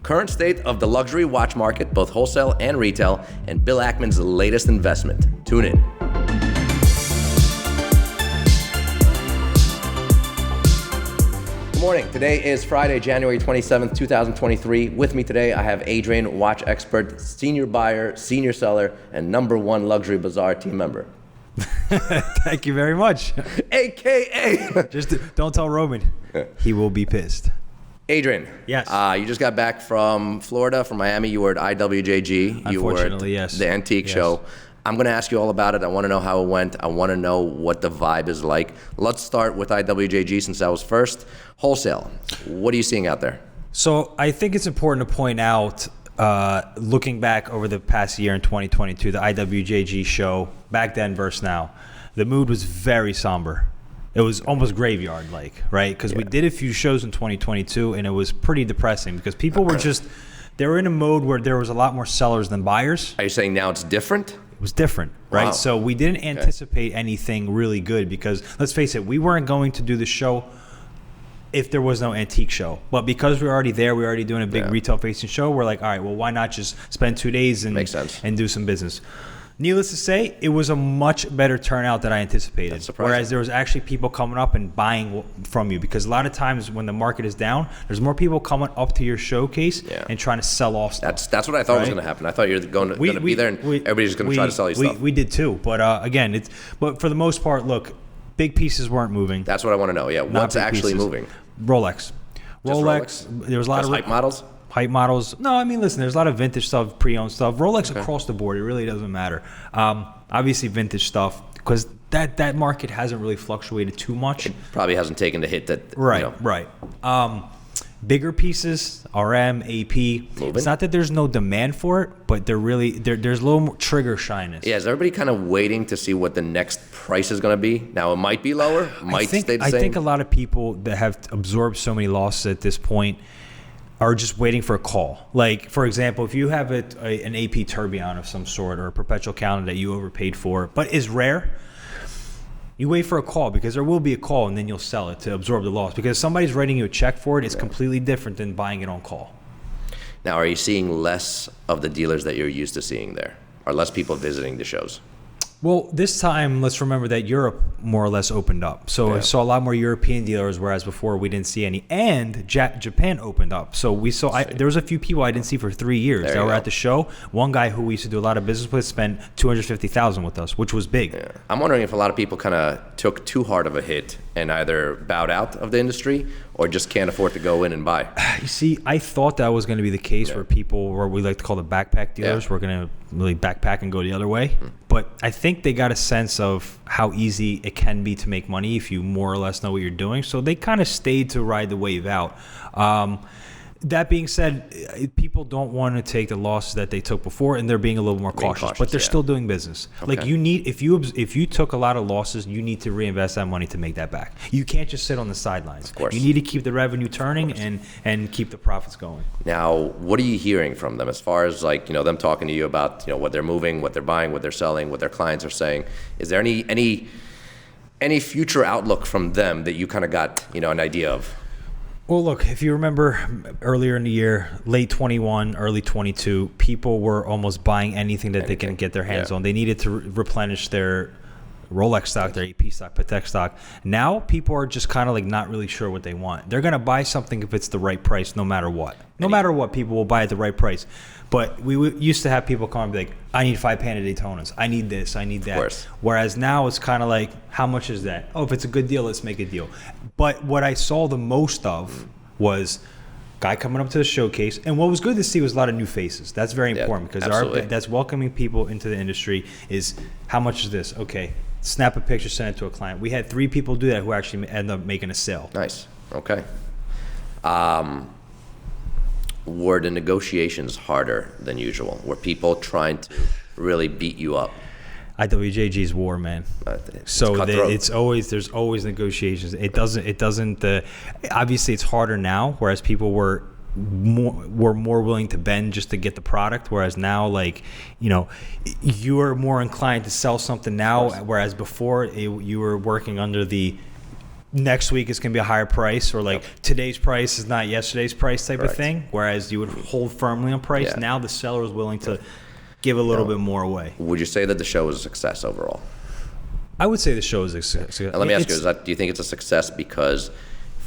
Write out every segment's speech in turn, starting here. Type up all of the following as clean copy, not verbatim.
current state of the luxury watch market, both wholesale and retail, and Bill Ackman's latest investment. Tune in. Good morning. Today is Friday, January 27th, 2023. With me today, I have Adrian, watch expert, senior buyer, senior seller, and #1 Luxury Bazaar team member. Thank you very much. AKA. Just don't tell Roman. He will be pissed. Adrian. Yes. You just got back from Florida, from Miami. You were at IWJG. You were at Unfortunately, yes. the antique show. I'm going to ask you all about it. I want to know how it went. I want to know what the vibe is like. Let's start with IWJG since I was first. Wholesale. What are you seeing out there? So I think it's important to point out, looking back over the past year in 2022, the IWJG show, back then versus now, the mood was very somber. It was almost graveyard-like, right? Because we did a few shows in 2022, and it was pretty depressing because people were just, they were in a mode where there was a lot more sellers than buyers. Are you saying now it's different? It was different, right? Wow. So we didn't anticipate anything really good because, let's face it, we weren't going to do the show if there was no antique show. But because we're already there, we're already doing a big retail-facing show, we're like, all right, well, why not just spend 2 days and do some business? Needless to say, it was a much better turnout than I anticipated. That's surprising. Whereas there was actually people coming up and buying from you because a lot of times when the market is down, there's more people coming up to your showcase and trying to sell off stuff. That's what I thought was going to happen. I thought you were going to be there and everybody's going to try to sell you stuff. We did too, but again, but for the most part, look, big pieces weren't moving. That's what I want to know. Yeah, what's actually moving? Rolex. There was a lot of hype models. Hype models. No, I mean, listen, there's a lot of vintage stuff, pre-owned stuff. Rolex across the board, it really doesn't matter. Obviously, vintage stuff, because that market hasn't really fluctuated too much. It probably hasn't taken the hit that. Right. Bigger pieces, RM, AP. Moving. It's not that there's no demand for it, but there's a little more trigger shyness. Yeah, is everybody kind of waiting to see what the next price is going to be? Now, it might be lower, might stay the same. I think a lot of people that have absorbed so many losses at this point are just waiting for a call. Like, for example, if you have an AP tourbillon of some sort or a perpetual calendar that you overpaid for, but is rare, you wait for a call because there will be a call and then you'll sell it to absorb the loss. Because if somebody's writing you a check for it, it's completely different than buying it on call. Now, are you seeing less of the dealers that you're used to seeing there? Are less people visiting the shows? Well, this time, let's remember that Europe more or less opened up. So I saw a lot more European dealers, whereas before we didn't see any. And Japan opened up. So we saw, there was a few people I didn't see for 3 years that were at the show. One guy who we used to do a lot of business with spent $250,000 with us, which was big. Yeah. I'm wondering if a lot of people kind of took too hard of a hit and either bowed out of the industry or just can't afford to go in and buy. You see, I thought that was going to be the case where people, or we like to call the backpack dealers, were going to really backpack and go the other way. But I think they got a sense of how easy it can be to make money if you more or less know what you're doing. So they kind of stayed to ride the wave out. That being said, people don't want to take the losses that they took before, and they're being a little more cautious, but they're still doing business. Okay. Like you need, if you took a lot of losses, you need to reinvest that money to make that back. You can't just sit on the sidelines. Of course. You need to keep the revenue turning and keep the profits going. Now, what are you hearing from them as far as them talking to you about what they're moving, what they're buying, what they're selling, what their clients are saying? Is there any future outlook from them that you kind of got an idea of? Well, look, if you remember earlier in the year, late 21, early 22, people were almost buying anything that they can get their hands on. They needed to replenish their Rolex stock, their AP stock, Patek stock. Now people are just kind of like not really sure what they want. They're going to buy something if it's the right price, no matter what. No matter what, people will buy at the right price. But we used to have people come and be like, I need 5 Panda Daytonas. I need this. I need that. Of course. Whereas now it's kind of like, how much is that? Oh, if it's a good deal, let's make a deal. But what I saw the most of was guy coming up to the showcase. And what was good to see was a lot of new faces. That's very important because that's welcoming people into the industry is how much is this? Okay, snap a picture, send it to a client. We had 3 people do that who actually ended up making a sale. Nice. Okay. Were the negotiations harder than usual? Were people trying to really beat you up? IWJG's war, man. There's always negotiations. It doesn't. Obviously, it's harder now. Whereas people were more willing to bend just to get the product. Whereas now, you are more inclined to sell something now. Whereas before, you were working under the next week it's going to be a higher price, or like today's price is not yesterday's price type of thing. Whereas you would hold firmly on price. Yeah. Now the seller is willing to give a little bit more away. Would you say that the show was a success overall? I would say the show is a success. And let me ask you, do you think it's a success because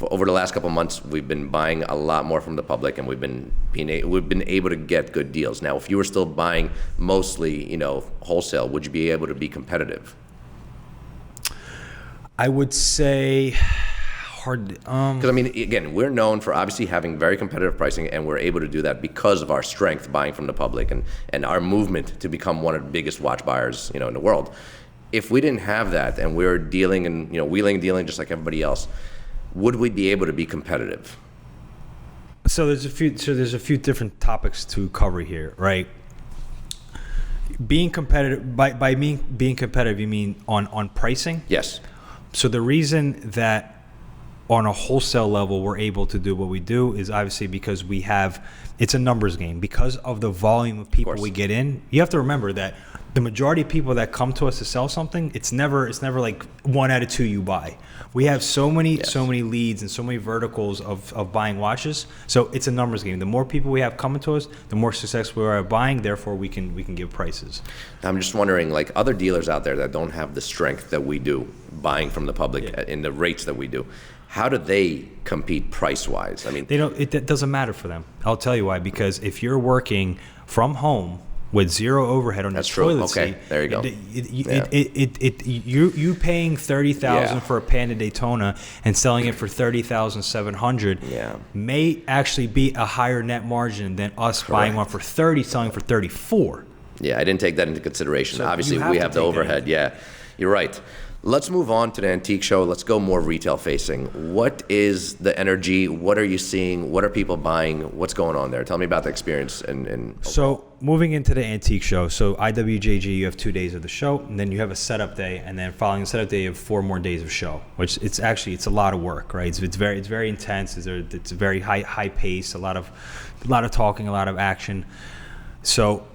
over the last couple of months we've been buying a lot more from the public, and we've been able to get good deals? Now, if you were still buying mostly, wholesale, would you be able to be competitive? I would say hard. Because again, we're known for obviously having very competitive pricing, and we're able to do that because of our strength buying from the public and our movement to become one of the biggest watch buyers, in the world. If we didn't have that and we're dealing and wheeling and dealing just like everybody else, would we be able to be competitive? So there's a few different topics to cover here, right? Being competitive, by being competitive, you mean on pricing? Yes. So the reason that on a wholesale level we're able to do what we do is obviously because it's a numbers game. Because of the volume of people we get in, you have to remember that the majority of people that come to us to sell something, it's never like 1 out of 2 you buy. We have so many leads and so many verticals of buying watches. So it's a numbers game. The more people we have coming to us, the more successful we are at buying. Therefore, we can give prices. I'm just wondering, like other dealers out there that don't have the strength that we do, buying from the public in the rates that we do, how do they compete price-wise? They don't. It doesn't matter for them. I'll tell you why. Because if you're working from home with zero overhead on your toilet seat, there you go. You paying $30,000 for a Panda Daytona and selling it for $30,700 may actually be a higher net margin than us buying one for $30, selling for $34. Yeah, I didn't take that into consideration. So obviously, we have the overhead. Yeah, you're right. Let's move on to the antique show. Let's go more retail facing. What is the energy? What are you seeing? What are people buying? What's going on there? Tell me about the experience. So moving into the antique show, so IWJG, you have 2 days of the show, and then you have a setup day, and then following the setup day, you have 4 more days of show, which it's a lot of work, right? It's very intense. It's a very high pace, a lot of talking, a lot of action. So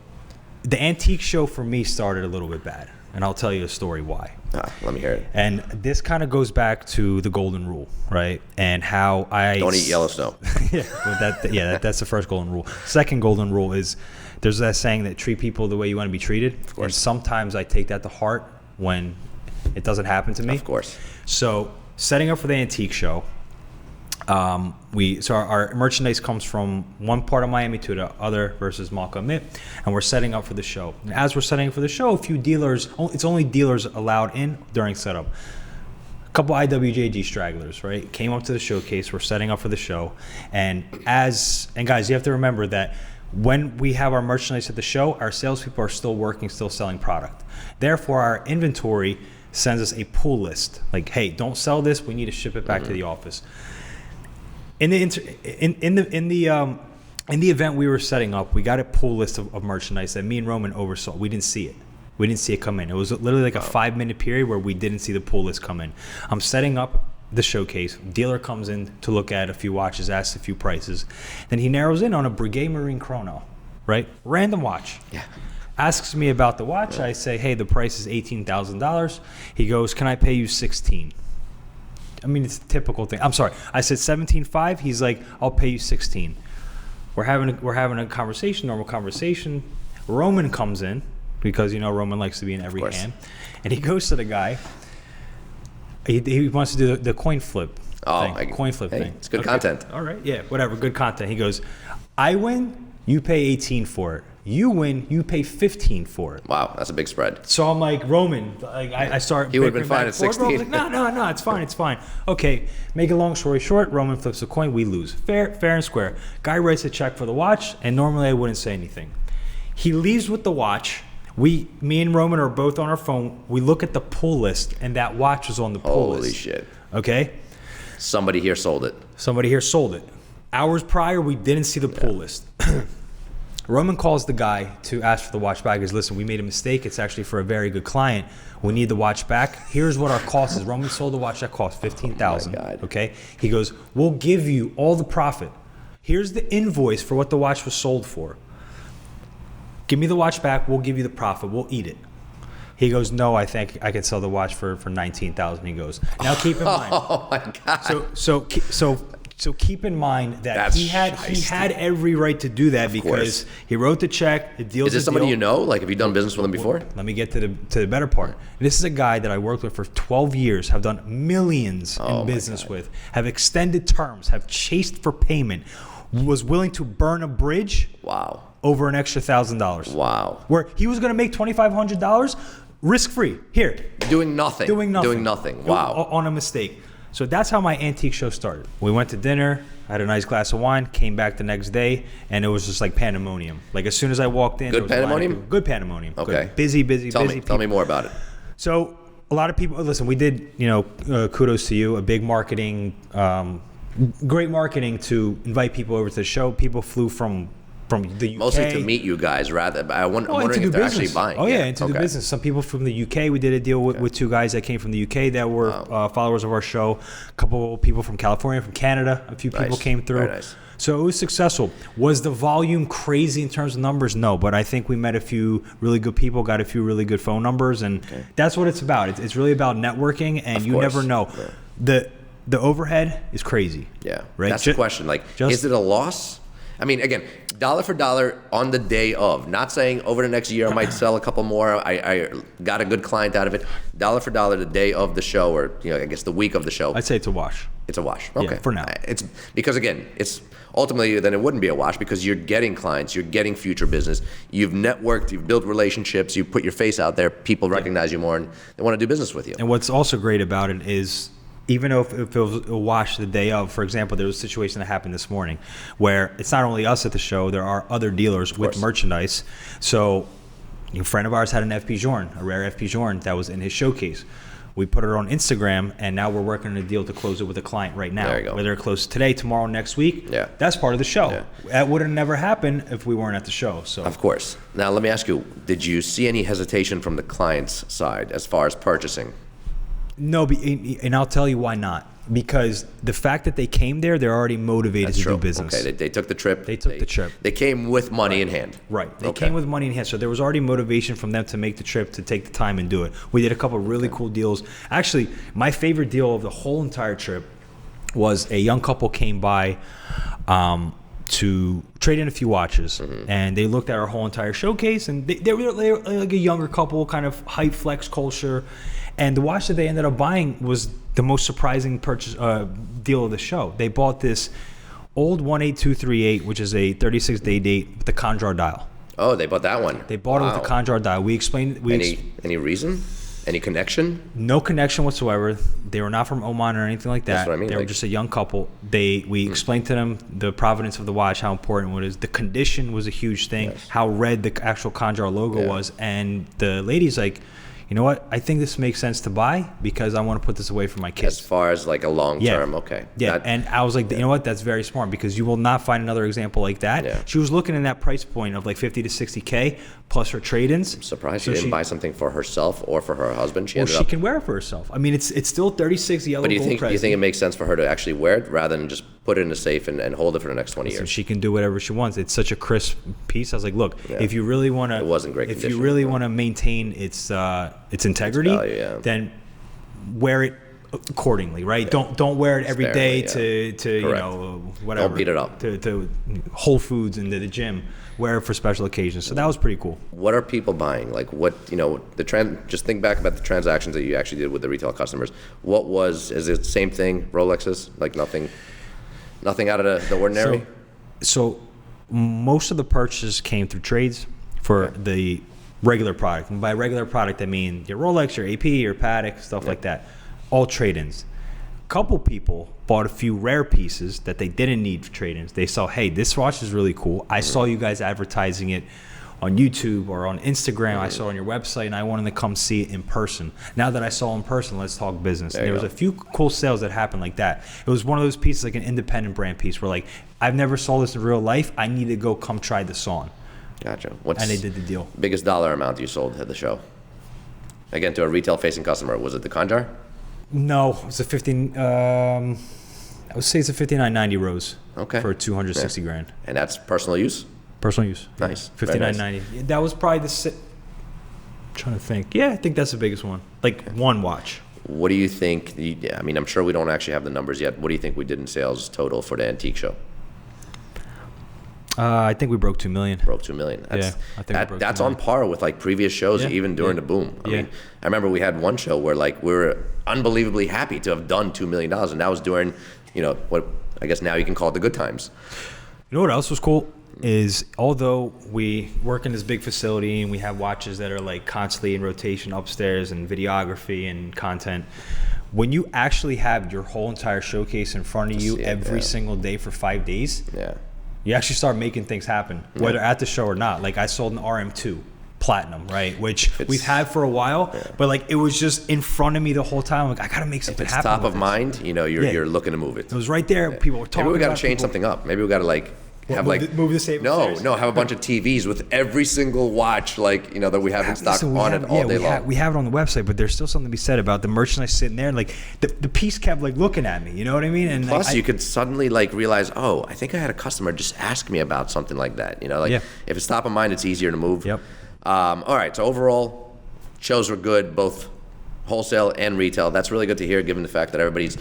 the antique show for me started a little bit bad. And I'll tell you a story why. Let me hear it. And this kind of goes back to the golden rule, right? And how don't eat yellow snow. That's the first golden rule. Second golden rule is there's that saying that treat people the way you want to be treated. Of course. And sometimes I take that to heart when it doesn't happen to me. Of course. So setting up for the antique show, our merchandise comes from one part of Miami to the other versus Malcolm Mitt, and we're setting up for the show. And as we're setting up for the show, a few dealers, it's only dealers allowed in during setup. A couple IWJG stragglers, right, came up to the showcase. We're setting up for the show, and guys, you have to remember that when we have our merchandise at the show, our salespeople are still working, still selling product. Therefore, our inventory sends us a pull list, like, hey, don't sell this. We need to ship it back to the office. In the event we were setting up, we got a pull list of merchandise that me and Roman oversaw. We didn't see it. We didn't see it come in. It was literally like a 5-minute period where we didn't see the pull list come in. I'm setting up the showcase. Dealer comes in to look at a few watches, asks a few prices. Then he narrows in on a Breguet Marine Chrono, right? Random watch. Yeah. Asks me about the watch. I say, hey, the price is $18,000. He goes, can I pay you $16,000? I mean, it's a typical thing. I'm sorry. I said 17.5. He's like, I'll pay you 16. We're having a conversation, normal conversation. Roman comes in because Roman likes to be in every hand, and he goes to the guy. He wants to do the coin flip thing. It's good content. All right, yeah, whatever, good content. He goes, I win, you pay 18 for it. You win, you pay 15 for it. Wow, that's a big spread. So I'm like, Roman, I start. He would have been fine at 16. Like, no, it's fine. Okay, make a long story short, Roman flips a coin, we lose. Fair and square. Guy writes a check for the watch, and normally I wouldn't say anything. He leaves with the watch. Me and Roman are both on our phone. We look at the pull list, and that watch was on the pull list. Holy shit. Okay? Somebody here sold it. Hours prior, we didn't see the pull list. Roman calls the guy to ask for the watch back. He goes, listen, we made a mistake. It's actually for a very good client. We need the watch back. Here's what our cost is. Roman sold the watch that cost $15,000. Oh, okay? He goes, we'll give you all the profit. Here's the invoice for what the watch was sold for. Give me the watch back. We'll give you the profit. We'll eat it. He goes, no, I think I could sell the watch for 19,000. He goes, now keep in mind. Oh my God. So keep in mind that That's he had every right to do that because he wrote the check. The deal's Is this somebody you know? Like, have you done business with him before? Let me get to the better part. And this is a guy that I worked with for 12 years, have done millions in business with, have extended terms, have chased for payment, was willing to burn a bridge. Wow. Over an extra $1,000. Wow. Where he was going to make $2,500 risk-free. Here. Doing nothing. Wow. On a mistake. So that's how my antique show started. We went to dinner, I had a nice glass of wine, came back the next day, and it was just like pandemonium. Like as soon as I walked in, good pandemonium? Good pandemonium. Okay. Good. Busy. Tell me more about it. So a lot of people, listen, we did, kudos to you, a big marketing, great marketing to invite people over to the show. People flew from the UK. Mostly to meet you guys, rather. I'm wondering if they're actually buying. Oh, yeah, into the business. Some people from the UK. We did a deal with two guys that came from the UK that were followers of our show. A couple people from California, from Canada. A few people came through. Very nice. So it was successful. Was the volume crazy in terms of numbers? No, but I think we met a few really good people, got a few really good phone numbers, and that's what it's about. It's really about networking, and you never know. Yeah. The overhead is crazy. Yeah, right? That's the question. Like, is it a loss? I mean, again, dollar for dollar on the day of. Not saying over the next year I might sell a couple more. I got a good client out of it. Dollar for dollar the day of the show, or I guess the week of the show. I'd say it's a wash. It's a wash. Okay. Yeah, for now. It's because again, it's ultimately then it wouldn't be a wash because you're getting clients, you're getting future business. You've networked, you've built relationships, you put your face out there. People recognize you more and they want to do business with you. And what's also great about it is, even though if it was a wash the day of, for example, there was a situation that happened this morning where it's not only us at the show, there are other dealers with merchandise. So a friend of ours had an FP Journe, a rare FP Journe that was in his showcase. We put it on Instagram, and now we're working on a deal to close it with a client right now. There you go. Whether it closes today, tomorrow, next week, that's part of the show. Yeah. That would have never happened if we weren't at the show. So of course. Now let me ask you, did you see any hesitation from the client's side as far as purchasing? No, and I'll tell you why not. Because the fact that they came there, they're already motivated to do business. Okay, they took the trip. They came with money in hand. Right. They came with money in hand. So there was already motivation from them to make the trip, to take the time and do it. We did a couple of really cool deals. Actually, my favorite deal of the whole entire trip was a young couple came by to trade in a few watches. And they looked at our whole entire showcase. And they were like a younger couple, kind of height flex culture. And the watch that they ended up buying was the most surprising purchase deal of the show. They bought this old 18238, which is a 36-day date with the Conjar dial. Oh, they bought that one. They bought it with the Conjar dial. We explained. Any reason? Any connection? No connection whatsoever. They were not from Oman or anything like that. That's what I mean. They were just a young couple. We explained to them the provenance of the watch, how important it is. The condition was a huge thing. Yes. How red the actual Conjar logo was, and the lady's like, you know what? I think this makes sense to buy because I want to put this away for my kids. As far as like a long term, okay. Yeah, and I was like, you know what? That's very smart because you will not find another example like that. Yeah. She was looking in that price point of like 50 to 60K plus her trade-ins. I'm surprised she didn't buy something for herself or for her husband. She can wear it for herself. I mean, it's still 36 yellow gold. But do you think it makes sense for her to actually wear it rather than just put it in a safe and hold it for the next 20 years? So she can do whatever she wants. It's such a crisp piece. I was like, look, if you really want to, it wasn't great if condition, you really want to maintain its integrity, then wear it accordingly, right? Yeah. Don't wear it every day to whatever. Don't beat it up. To Whole Foods and to the gym. Wear it for special occasions. So that was pretty cool. What are people buying? Like just think back about the transactions that you actually did with the retail customers. Is it the same thing, Rolexes? Like nothing out of the ordinary? So most of the purchases came through trades for the regular product. And by regular product, I mean your Rolex, your AP, your Patek, stuff like that. All trade-ins. Couple people bought a few rare pieces that they didn't need for trade-ins. They saw, hey, this watch is really cool. I saw you guys advertising it on YouTube or on Instagram. I saw it on your website, and I wanted to come see it in person. Now that I saw it in person, let's talk business. There was a few cool sales that happened like that. It was one of those pieces, like an independent brand piece, where like, I've never saw this in real life. I need to go come try this on. Gotcha. And they did the deal. Biggest dollar amount you sold at the show? Again, to a retail-facing customer. Was it the Conjar? No, it was a 15. I would say it's a 5990 Rose. Okay. For 260 grand. And that's personal use? Personal use. Nice. 5990. Nice. That was probably trying to think. Yeah, I think that's the biggest one. Like one watch. What do you think? I mean, I'm sure we don't actually have the numbers yet. What do you think we did in sales total for the antique show? I think we broke 2 million. Broke 2 million. That's, I think we broke that's 2 on million. par with like previous shows, even during the boom. I mean, I remember we had one show where like we were unbelievably happy to have done $2 million, and that was during, what I guess now you can call it the good times. You know what else was cool is, although we work in this big facility and we have watches that are like constantly in rotation upstairs and videography and content, when you actually have your whole entire showcase in front of you every single day for 5 days, you actually start making things happen, whether at the show or not. Like I sold an RM2 Platinum, right? Which we've had for a while, but like it was just in front of me the whole time. Like I gotta make something happen. If it's top of mind, you're looking to move it. It was right there. People were talking. Maybe we gotta change something up. Maybe we gotta move the same. No, have a bunch of TVs with every single watch that we have in stock on it all day long. We have it on the website, but there's still something to be said about the merchandise sitting there. And like the piece kept like looking at me, you know what I mean? And plus, you could suddenly like realize, I think I had a customer just ask me about something like that. If it's top of mind, it's easier to move. Yep. All right. So overall, shows were good, both wholesale and retail. That's really good to hear, given the fact that everybody's,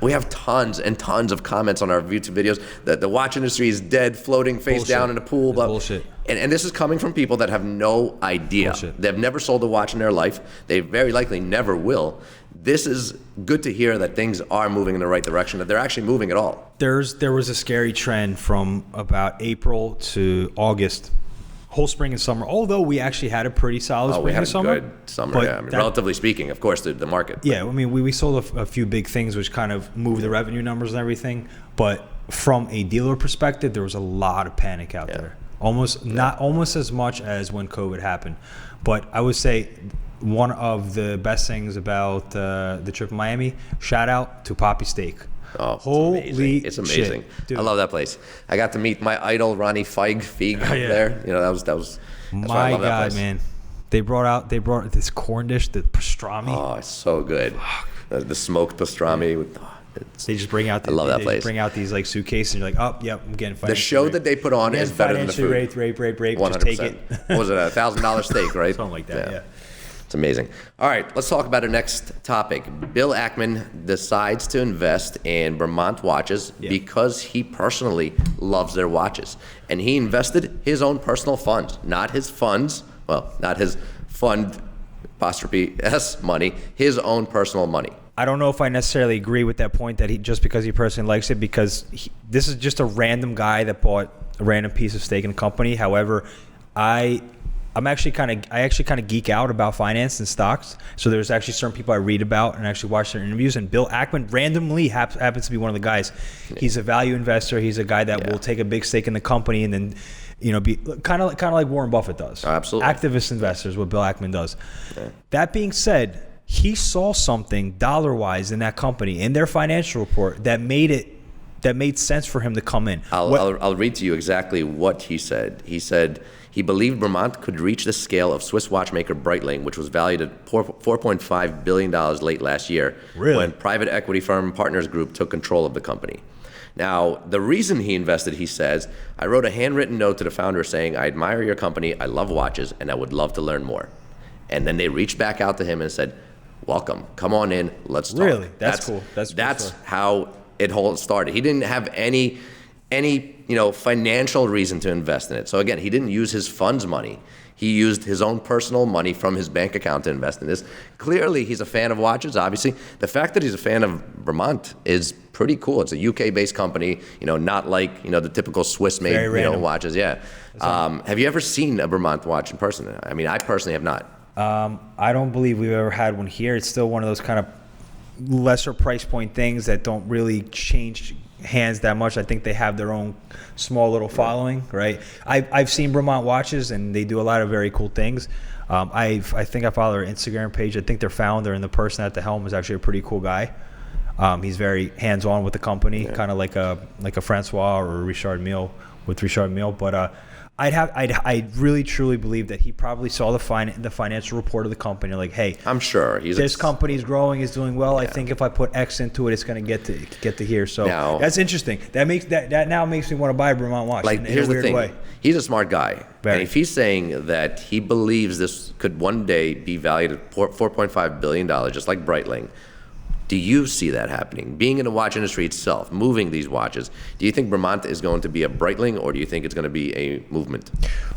we have tons and tons of comments on our YouTube videos that the watch industry is dead, floating face down in a pool. Blah. Bullshit. And this is coming from people that have no idea. Bullshit. They've never sold a watch in their life. They very likely never will. This is good to hear that things are moving in the right direction, that they're actually moving at all. There was a scary trend from about April to August, whole spring and summer, although we actually had a pretty solid spring and summer. We had a good summer, I mean, relatively speaking, of course, the market. Yeah, I mean, we sold a few big things which kind of moved the revenue numbers and everything, but from a dealer perspective, there was a lot of panic out there. Not almost as much as when COVID happened. But I would say one of the best things about the trip to Miami, shout out to Poppy Steak. Oh, holy it's amazing. Shit, I love that place. I got to meet my idol Ronnie Feig there. That was my God, man. They brought this corn dish, the pastrami. Oh, it's so good. The smoked pastrami with they just bring out. I love that place. Bring out these like suitcases, and you're like, oh, yep, I'm getting financially. The show that they put on is better than the food. Rape. 100%. Just take it. What was it, $1,000 steak, right? Something like that. Yeah. It's amazing. All right, let's talk about our next topic. Bill Ackman decides to invest in Vermont Watches because he personally loves their watches. And he invested his own personal funds, not his funds, not his fund, apostrophe S money, his own personal money. I don't know if I necessarily agree with that point that just because he personally likes it, because this is just a random guy that bought a random piece of stake in a company. However, I actually kind of geek out about finance and stocks. So there's actually certain people I read about and actually watch their interviews. And Bill Ackman randomly happens to be one of the guys. He's a value investor. He's a guy that will take a big stake in the company and then, be kind of like Warren Buffett does. Oh, absolutely. Activist investors, what Bill Ackman does. Yeah. That being said, he saw something dollar-wise in that company, in their financial report, that made sense for him to come in. I'll read to you exactly what he said. He said he believed Vermont could reach the scale of Swiss watchmaker Breitling, which was valued at $4.5 billion late last year, when private equity firm Partners Group took control of the company. Now, the reason he invested, he says, I wrote a handwritten note to the founder saying, I admire your company, I love watches, and I would love to learn more. And then they reached back out to him and said, welcome, come on in, let's talk. Really? That's cool. That's how it all started. He didn't have any financial reason to invest in it. So again, he didn't use his fund's money. He used his own personal money from his bank account to invest in this. Clearly, he's a fan of watches, obviously. The fact that he's a fan of Vermont is pretty cool. It's a UK-based company, not like, the typical Swiss-made, watches. Yeah. Have you ever seen a Vermont watch in person? I mean, I personally have not. I don't believe we've ever had one here. It's still one of those kind of lesser price point things that don't really change hands that much. I think they have their own small little following, right? I've seen Vermont watches and they do a lot of very cool things. I think I follow their Instagram page. I think their founder and the person at the helm is actually a pretty cool guy. He's very hands-on with the company, kind of like a Francois or a Richard Mille with Richard Mille. But I really truly believe that he probably saw the financial report of the company, like, hey, I'm sure this company's growing, is doing well. I think if I put X into it, it's going to get to here. So now, that's interesting. That now makes me want to buy a Vermont watch. Like, here's the thing. He's a smart guy. And if he's saying that he believes this could one day be valued at $4.5 billion, just like Breitling, do you see that happening? Being in the watch industry itself, moving these watches, do you think Vermont is going to be a Breitling, or do you think it's going to be a movement?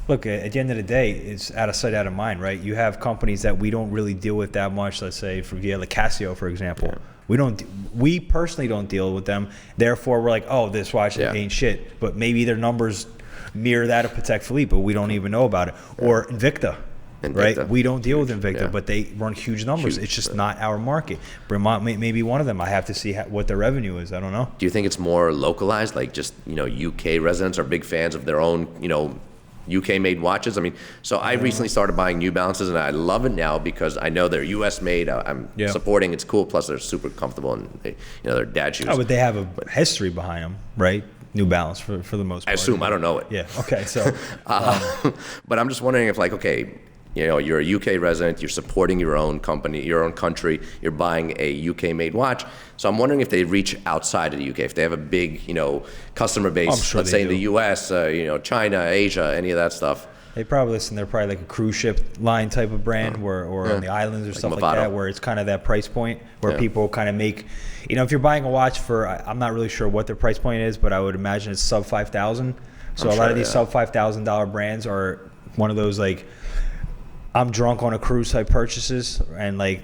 Look, at the end of the day, it's out of sight, out of mind, right? You have companies that we don't really deal with that much. Let's say like Casio, for example. Yeah. We personally don't deal with them. Therefore, we're like, oh, this watch ain't shit. But maybe their numbers mirror that of Patek Philippe, but we don't even know about it. Or Invicta. Right, we don't deal with Invicta, but they run huge numbers. It's just not our market. Vermont may be one of them. I have to see what their revenue is. I don't know. Do you think it's more localized, like just UK residents are big fans of their own UK made watches? I mean, so I recently started buying New Balances, and I love it now because I know they're US made. I'm supporting. It's cool. Plus, they're super comfortable, and they're dad shoes. Oh, but they have a history behind them, right? New Balance for the most part. I assume. I don't know it. Yeah. Okay. So, but I'm just wondering if, like, okay, you're a UK resident, you're supporting your own company, your own country, you're buying a UK-made watch. So I'm wondering if they reach outside of the UK, if they have a big, customer base, let's say in the US, China, Asia, any of that stuff. They probably listen. They're probably like a cruise ship line type of brand, or on the islands or stuff like that, where it's kind of that price point where people kind of make, if you're buying a watch for, I'm not really sure what their price point is, but I would imagine it's sub $5,000. So a lot of these sub $5,000 brands are one of those, like, I'm drunk on a cruise type purchases, and like,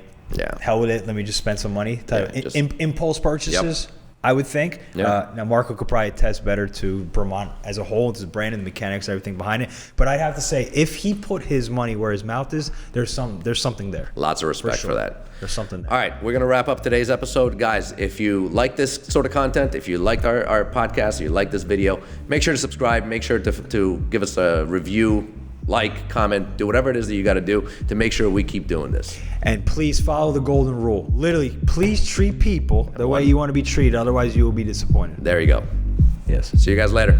hell with it, let me just spend some money type impulse purchases. I would think. Now Marco could probably attest better to Vermont as a whole, it's his brand and the mechanics, everything behind it. But I'd have to say, if he put his money where his mouth is, there's something there. Lots of respect for that. There's something there. All right, we're gonna wrap up today's episode, guys. If you like this sort of content, if you like our podcast, you like this video, make sure to subscribe. Make sure to give us a review. Like, comment, do whatever it is that you got to do to make sure we keep doing this. And please follow the golden rule. Literally, please treat people the way you want to be treated. Otherwise, you will be disappointed. There you go. Yes. See you guys later.